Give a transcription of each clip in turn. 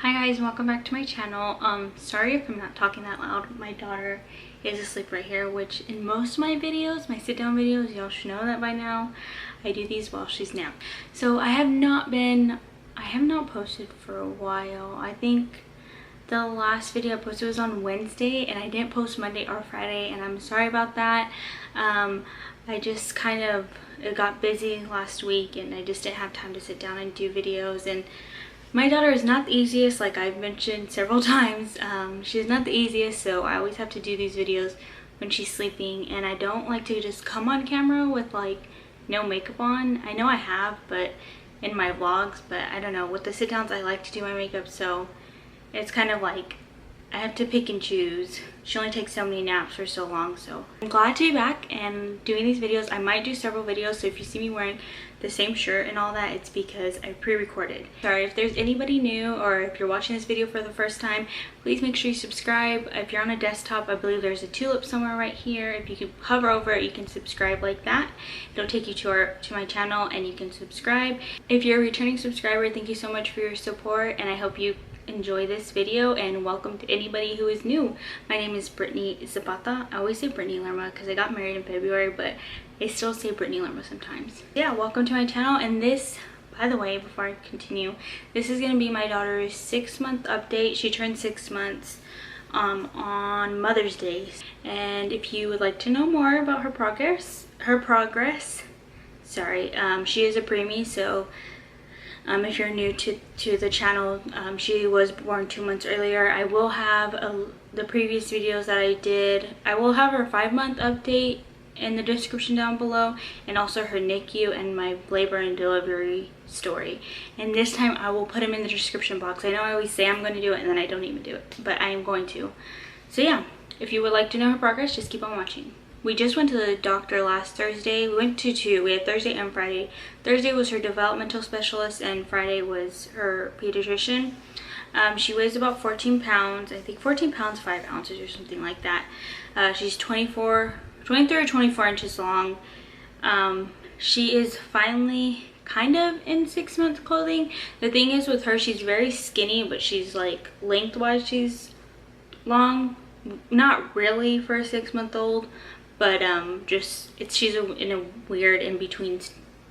Hi guys, welcome back to my channel. Sorry if I'm not talking that loud. My daughter is asleep right here, which in most of my videos, my sit down videos, y'all should know that by now. I do these while she's napped. So I have not posted for a while. I think the last video I posted was on Wednesday and I didn't post Monday or Friday, and I'm sorry about that. I just it got busy last week and I just didn't have time to sit down and do videos. And my daughter is not the easiest, like I've mentioned several times. She's not the easiest, so I always have to do these videos when she's sleeping, and I don't like to just come on camera with like no makeup on. I know I have, but in my vlogs, but I don't know, with the sit downs I like to do my makeup, so it's kind of like I have to pick and choose. She only takes so many naps for so long, so I'm glad to be back and doing these videos. I might do several videos, so if you see me wearing the same shirt and all that, it's because I pre-recorded. Sorry if there's anybody new, or if you're watching this video for the first time, please make sure you subscribe. If you're on a desktop, I believe there's a tulip somewhere right here. If you can hover over it, you can subscribe like that. It'll take you to my channel and you can subscribe. If you're a returning subscriber, thank you so much for your support, and I hope you enjoy this video, and welcome to anybody who is new. My name is Brittany Zapata. I always say Brittany Lerma because I got married in February, but I still say Brittany Lerma sometimes. Yeah, welcome to my channel. And this, by the way, before I continue, this is going to be my daughter's 6-month update. She turned 6 months on Mother's Day, and if you would like to know more about her progress, sorry, she is a preemie, so if you're new to the channel, she was born 2 months earlier. I will have the previous videos that I did. I will have her 5-month update in the description down below, and also her NICU and my labor and delivery story. And this time I will put them in the description box. I know I always say I'm going to do it and then I don't even do it, but I am going to. So yeah, if you would like to know her progress, just keep on watching. We just went to the doctor last Thursday. We went to two. We had Thursday and Friday. Thursday was her developmental specialist and Friday was her pediatrician. She weighs about 14 pounds. I think 14 pounds, 5 ounces or something like that. She's 23 or 24 inches long. She is finally kind of in 6-month clothing. The thing is with her, she's very skinny, but she's like lengthwise she's long. Not really for a 6-month-old. But she's in a weird in-between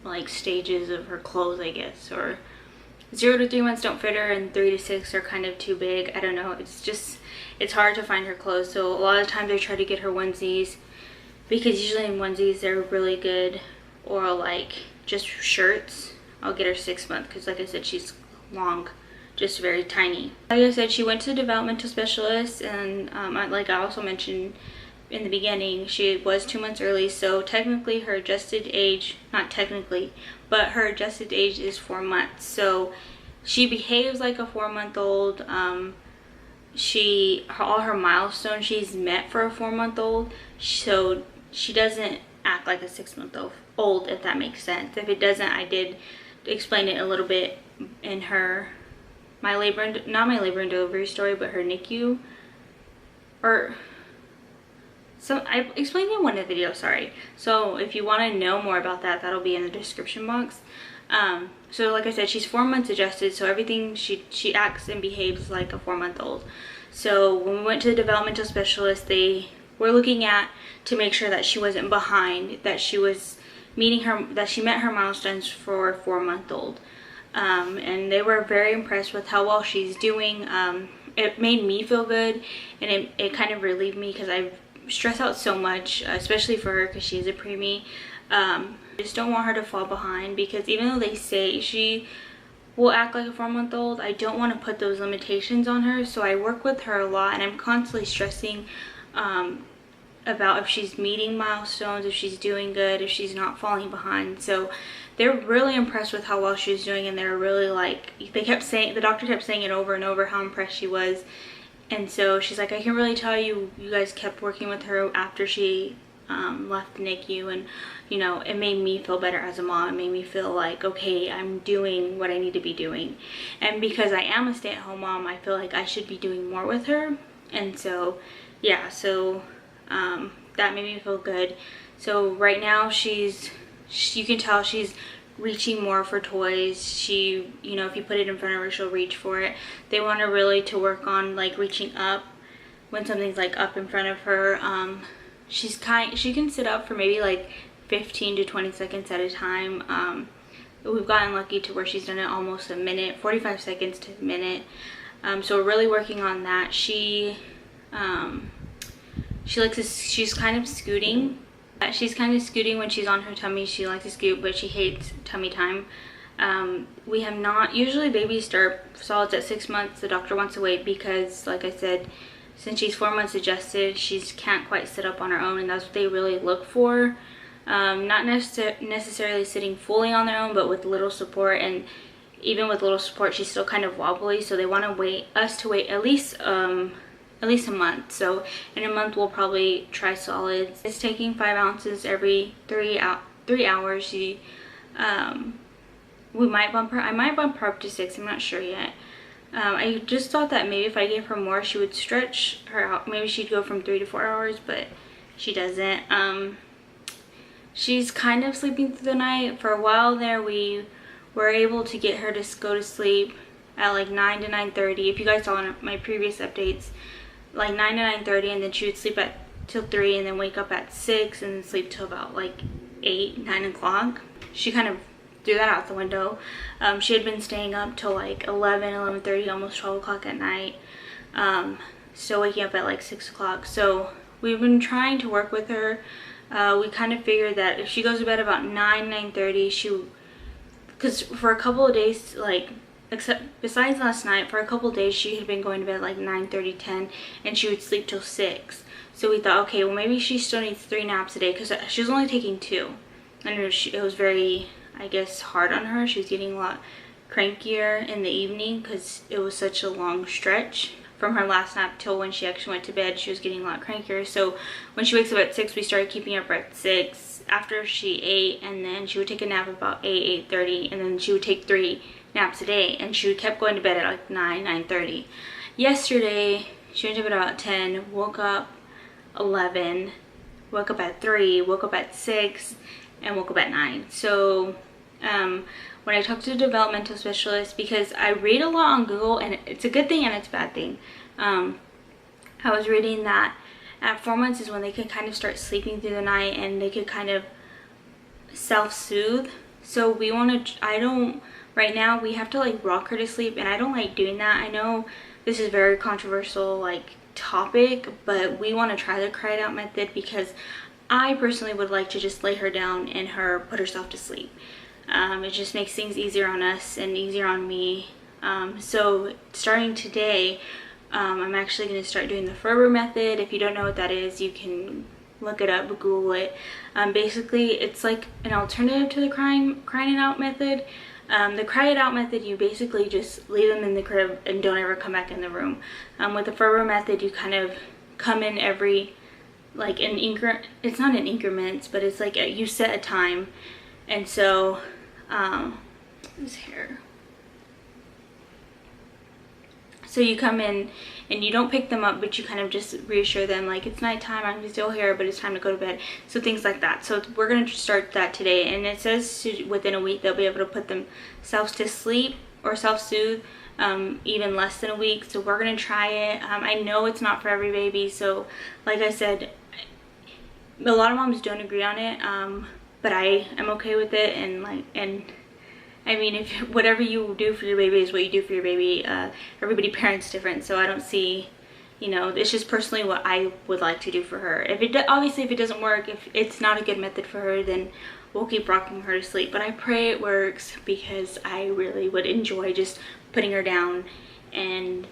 like stages of her clothes, I guess. Or 0 to 3 months don't fit her, and 3 to 6 are kind of too big. I don't know. It's hard to find her clothes. So a lot of times I try to get her onesies, because usually in onesies they're really good. Or like just shirts. I'll get her 6 months because, like I said, she's long, just very tiny. Like I said, she went to the developmental specialist, and like I also mentioned in the beginning, she was 2 months early, so technically her adjusted age, not technically, but her adjusted age is 4 months. So she behaves like a 4-month-old. All her milestones she's met for a 4-month-old, so she doesn't act like a 6-month-old, if that makes sense. If it doesn't, I did explain it a little bit in not my labor and delivery story, but her NICU, so I explained it in one of the videos, sorry. So if you want to know more about that, that'll be in the description box. So like I said, she's 4 months adjusted, so everything she acts and behaves like a 4-month-old. So when we went to the developmental specialist, they were looking to make sure that she wasn't behind, that she was that she met her milestones for a 4-month-old. And they were very impressed with how well she's doing. It made me feel good, and it kind of relieved me because I've stress out so much, especially for her because she's a preemie. I just don't want her to fall behind, because even though they say she will act like a 4-month-old, I don't want to put those limitations on her. So I work with her a lot, and I'm constantly stressing about if she's meeting milestones, if she's doing good, if she's not falling behind. So they're really impressed with how well she's doing, and they're really like, the doctor kept saying it over and over how impressed she was. And so she's like, I can really tell you guys kept working with her after she left the NICU, and you know, it made me feel better as a mom. It made me feel like, okay, I'm doing what I need to be doing. And because I am a stay-at-home mom, I feel like I should be doing more with her. And so yeah, so that made me feel good. So right now you can tell she's reaching more for toys. She, you know, if you put it in front of her, she'll reach for it. They want her really to work on like reaching up when something's like up in front of her. She can sit up for maybe like 15 to 20 seconds at a time. We've gotten lucky to where she's done it almost a minute, 45 seconds to a minute. So we're really working on that. She's kind of scooting. She's kind of scooting when she's on her tummy. She likes to scoot, but she hates tummy time. We have not, usually babies start solids at 6 months. The doctor wants to wait because, like I said, since she's 4 months adjusted, she can't quite sit up on her own, and that's what they really look for. Not necessarily sitting fully on their own, but with little support. And even with little support, she's still kind of wobbly, so they want to wait at least a month. So in a month we'll probably try solids. It's taking 5 ounces every 3 hours. We might bump her. I might bump her up to 6. I'm not sure yet. I just thought that maybe if I gave her more, she would stretch her out. Maybe she'd go from 3 to 4 hours, but she doesn't. She's kind of sleeping through the night. For a while there, we were able to get her to go to sleep at like 9 to 9:30. If you guys saw in my previous updates, like 9 to 9:30, and then she would sleep till 3 and then wake up at 6 and then sleep till about like 9 o'clock. She kind of threw that out the window. She had been staying up till like 11:30, almost 12 o'clock at night. Still waking up at like 6 o'clock. So we've been trying to work with her. We kind of figured that if she goes to bed about 9:30, because for a couple of days, like, besides last night, for a couple of days she had been going to bed like 9:30, 10, and she would sleep till 6. So we thought, okay, well maybe she still needs 3 naps a day, because she was only taking 2. And it was very, I guess, hard on her. She was getting a lot crankier in the evening because it was such a long stretch from her last nap till when she actually went to bed. She was getting a lot crankier. So when she wakes up at 6, we started keeping her at 6 after she ate, and then she would take a nap about 8:30, and then she would take 3 naps a day, and she kept going to bed at like 9:30. Yesterday she went to bed about 10, woke up 11, woke up at 3, woke up at 6, and woke up at 9. So when I talked to a developmental specialist, because I read a lot on Google, and it's a good thing and it's a bad thing. I was reading that at 4 months is when they can kind of start sleeping through the night, and they could kind of self-soothe. So we want to, right now we have to like rock her to sleep, and I don't like doing that. I know this is a very controversial like topic, but we want to try the cry it out method, because I personally would like to just lay her down and put herself to sleep. It just makes things easier on us and easier on me. So starting today, I'm actually going to start doing the Ferber method. If you don't know what that is, you can look it up, Google it. Basically, it's like an alternative to the crying it out method. The cry it out method, you basically just leave them in the crib and don't ever come back in the room. With the Ferber method, you kind of come in every, like it's not in increments, but it's like you set a time. And so this hair, so you come in and you don't pick them up, but you kind of just reassure them like it's nighttime, I'm still here, but it's time to go to bed. So things like that. So we're going to start that today, and it says within a week they'll be able to put themselves to sleep or self-soothe, even less than a week. So we're going to try it. I know it's not for every baby, so like I said, a lot of moms don't agree on it, but I am okay with it. And I mean, if whatever you do for your baby is what you do for your baby. Everybody parents different, so I don't see, you know, it's just personally what I would like to do for her. Obviously if it doesn't work, if it's not a good method for her, then we'll keep rocking her to sleep. But I pray it works, because I really would enjoy just putting her down and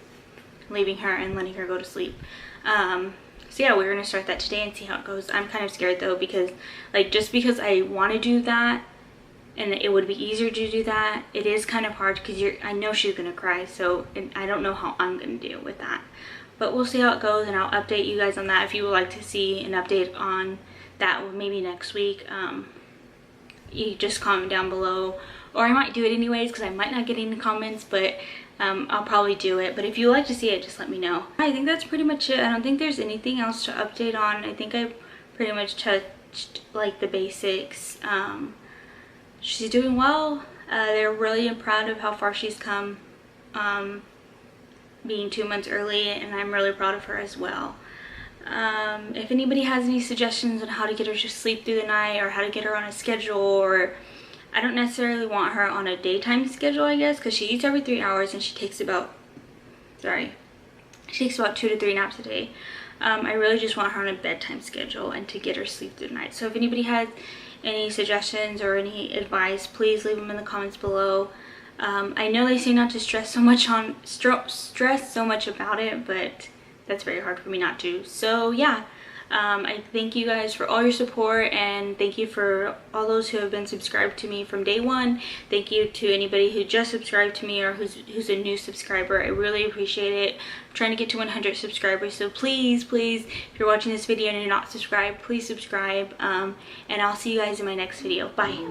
leaving her and letting her go to sleep. So yeah, we're gonna start that today and see how it goes. I'm kind of scared though, because like, just because I want to do that and it would be easier to do that, it is kind of hard, because I know she's gonna cry. So, and I don't know how I'm gonna deal with that, but we'll see how it goes, and I'll update you guys on that. If you would like to see an update on that, maybe next week, you just comment down below, or I might do it anyways, because I might not get any comments, but I'll probably do it. But if you would like to see it, just let me know. I think that's pretty much it. I don't think there's anything else to update on. I think I pretty much touched like the basics. she's doing well. They're really proud of how far she's come, being 2 months early, and I'm really proud of her as well. If anybody has any suggestions on how to get her to sleep through the night, or how to get her on a schedule, or I don't necessarily want her on a daytime schedule, I guess, because she eats every 3 hours and she takes about 2 to 3 naps a day. I really just want her on a bedtime schedule and to get her sleep through the night. So if anybody has any suggestions or any advice, please leave them in the comments below. I know they say not to stress so much about it, but that's very hard for me not to. So yeah, I thank you guys for all your support, and thank you for all those who have been subscribed to me from day one. Thank you to anybody who just subscribed to me or who's a new subscriber. I really appreciate it. I'm trying to get to 100 subscribers, so please, if you're watching this video and you're not subscribed, please subscribe, and I'll see you guys in my next video. Bye.